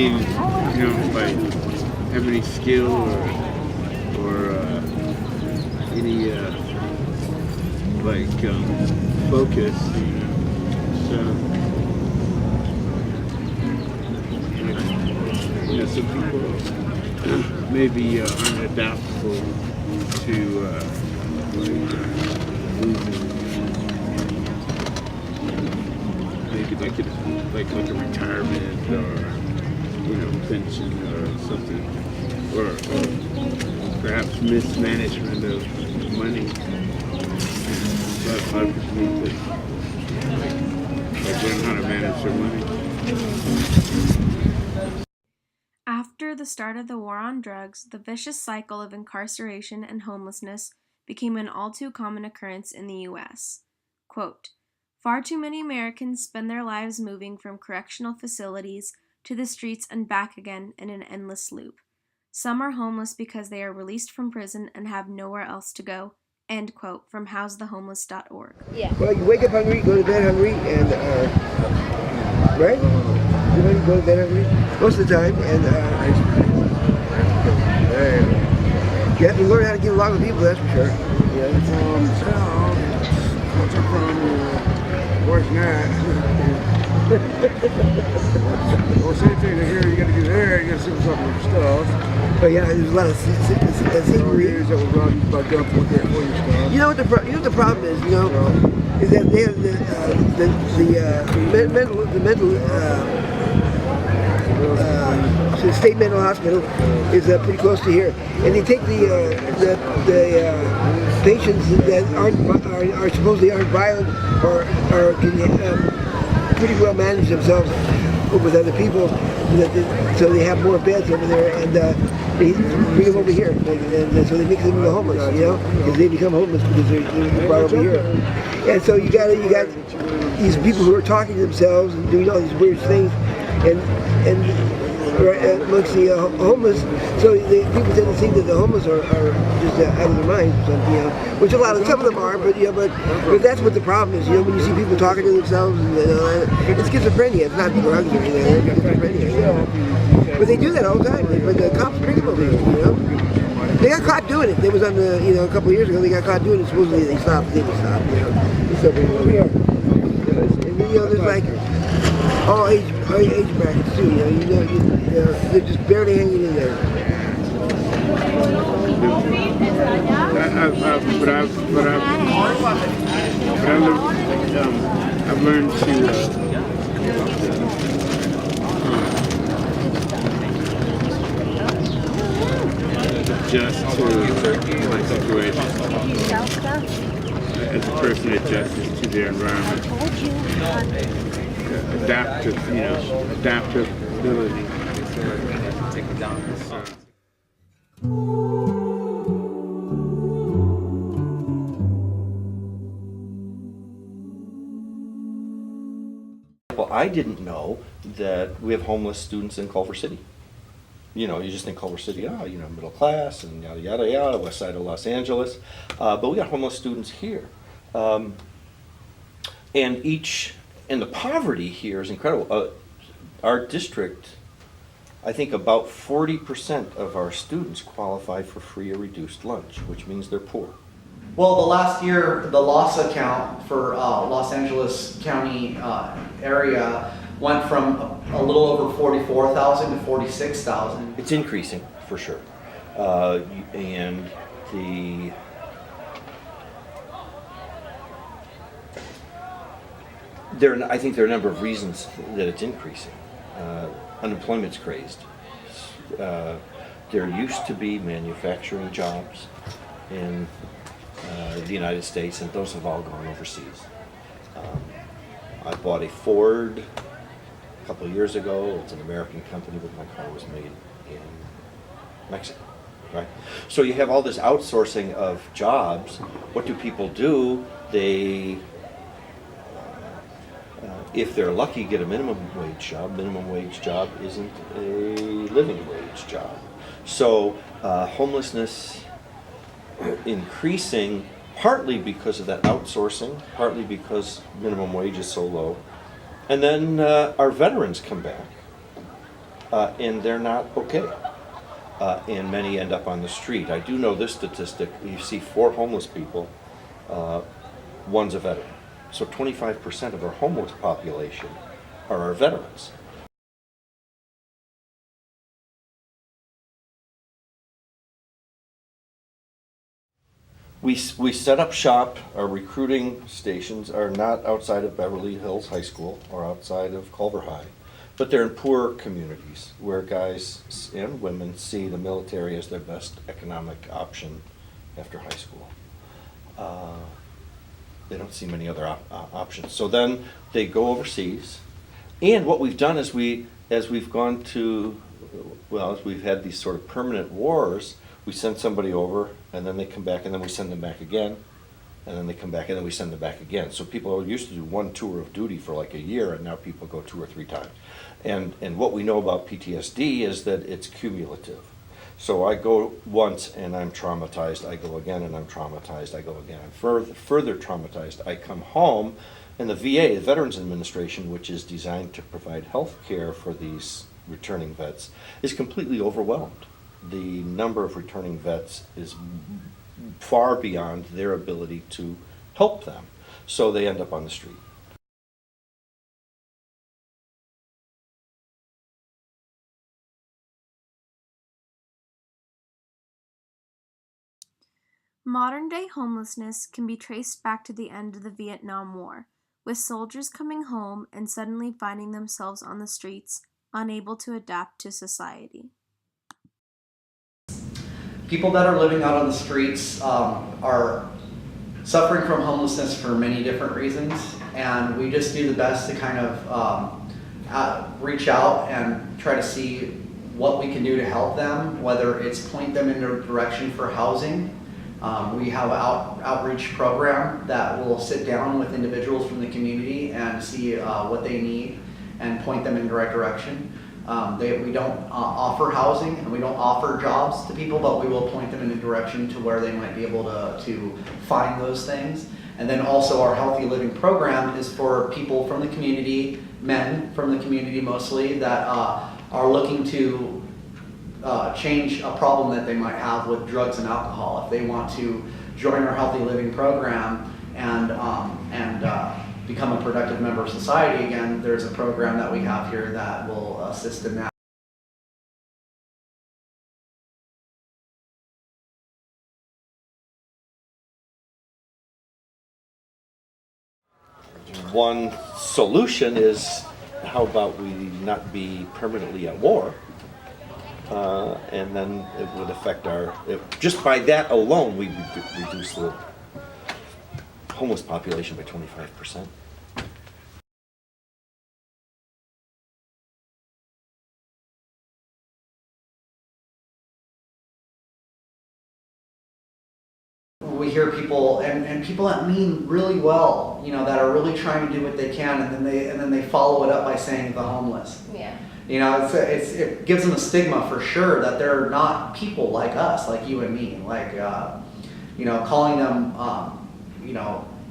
mean, like have any skill or any focus, So some people maybe aren't adaptable to losing, maybe like a retirement or pension or something, or perhaps mismanagement of money. A lot of people need to learn how to manage their money. After the start of the war on drugs, the vicious cycle of incarceration and homelessness became an all too common occurrence in the U.S. Quote, "Far too many Americans spend their lives moving from correctional facilities to the streets and back again in an endless loop. Some are homeless because they are released from prison and have nowhere else to go." End quote from housethehomeless.org. Yeah. Well, you wake up hungry, go to bed hungry, and right? You go to bed hungry most of the time, and you have to learn how to get along with people. That's for sure. Where's not? Well, same thing here. You got to get there. You got to sit with something with your stuff. But yeah, there's a lot of scenery. That will run by dump with their your stuff. You know what the problem is? Is that they have the state mental hospital is pretty close to here, and they take the patients that are supposedly aren't violent or can pretty well manage themselves with other people, so they have more beds over there, and they bring them over here, and so they make them homeless, because they become homeless because they're brought over here. And so you got these people who are talking to themselves and doing all these weird things, and amongst the homeless, so people tend to think that the homeless are just out of their minds, which some of them are, but that's what the problem is. When you see people talking to themselves, it's schizophrenia. It's not drugs or anything. It's schizophrenia. But they do that all the time. But the cops bring them over here. They got caught doing it. They was on the a couple of years ago. They got caught doing it. Supposedly they stopped. They didn't stop. They still bring them over here. And there's like all age brackets too. They're just barely hanging in there. I've learned to adjust to my situation. As a person adjusts to their environment. Adaptability. Well, I didn't know that we have homeless students in Culver City. You just think Culver City, middle class and yada, yada, yada, west side of Los Angeles. But we got homeless students here. And the poverty here is incredible. Our district, I think about 40% of our students qualify for free or reduced lunch, which means they're poor. Well, the last year, the loss account for Los Angeles County area went from a little over 44,000 to 46,000. It's increasing for sure, and I think there are a number of reasons that it's increasing. Unemployment's crazed. There used to be manufacturing jobs in the United States, and those have all gone overseas. I bought a Ford a couple of years ago. It's an American company, but my car was made in Mexico, right? So you have all this outsourcing of jobs. What do people do? They, if they're lucky, get a minimum wage job. Minimum wage job isn't a living wage job. So homelessness increasing partly because of that outsourcing, partly because minimum wage is so low. And then our veterans come back. and they're not okay. And many end up on the street. I do know this statistic. You see 4 homeless people, one's a veteran. So 25% of our homeless population are our veterans. We set up shop. Our recruiting stations are not outside of Beverly Hills High School or outside of Culver High, but they're in poor communities where guys and women see the military as their best economic option after high school. They don't see many other options. So then they go overseas. And what we've done is as we've gone to, well, as we've had these sort of permanent wars, we send somebody over and then they come back and then we send them back again. And then they come back and then we send them back again. So people used to do 1 tour of duty for like a year, and now people go 2 or 3 times. And what we know about PTSD is that it's cumulative. So I go once and I'm traumatized, I go again and I'm traumatized, I go again. I'm further traumatized. I come home, and the VA, the Veterans Administration, which is designed to provide health care for these returning vets, is completely overwhelmed. The number of returning vets is far beyond their ability to help them. So they end up on the street. Modern-day homelessness can be traced back to the end of the Vietnam War, with soldiers coming home and suddenly finding themselves on the streets, unable to adapt to society. People that are living out on the streets are suffering from homelessness for many different reasons, and we just do the best to kind of reach out and try to see what we can do to help them, whether it's point them in a direction for housing. We have an outreach program that will sit down with individuals from the community and see what they need and point them in the right direction. We don't offer housing and we don't offer jobs to people, but we will point them in a direction to where they might be able to find those things. And then also our Healthy Living program is for people from the community, men from the community mostly, that are looking to change a problem that they might have with drugs and alcohol. If they want to join our Healthy Living program and become a productive member of society again, there's a program that we have here that will assist in that. One solution is, how about we not be permanently at war? And then it would affect just by that alone, we reduce the homeless population by 25%. We hear people and people that mean really well, that are really trying to do what they can, and then they follow it up by saying the homeless. Yeah. It gives them a stigma for sure that they're not people like us, like you and me, like calling them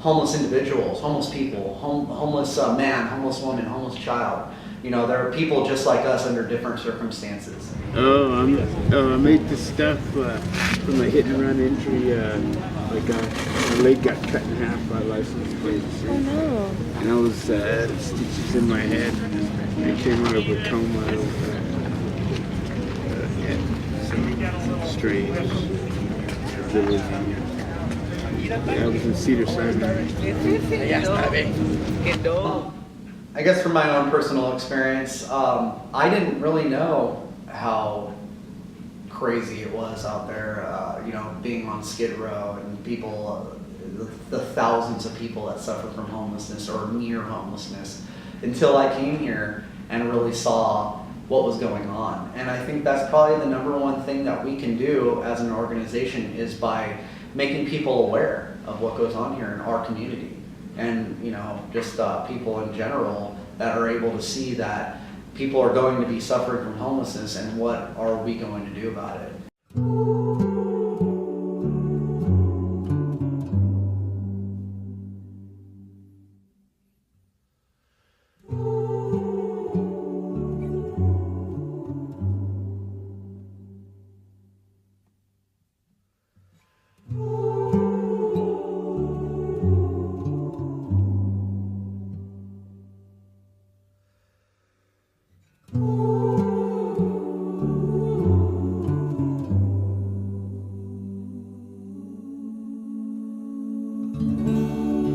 homeless individuals, homeless people, homeless man, homeless woman, homeless child. They're people just like us under different circumstances. I made this stuff from a hit and run injury. My leg got cut in half by license plates. Oh no. And all those stitches in my head. I came out of a coma. Some strange ability. I was in Cedar Sinai. I guess from my own personal experience, I didn't really know how crazy it was out there, being on Skid Row and people, the thousands of people that suffer from homelessness or near homelessness, until I came here and really saw what was going on. And I think that's probably the number one thing that we can do as an organization, is by making people aware of what goes on here in our community. And just people in general that are able to see that people are going to be suffering from homelessness, and what are we going to do about it.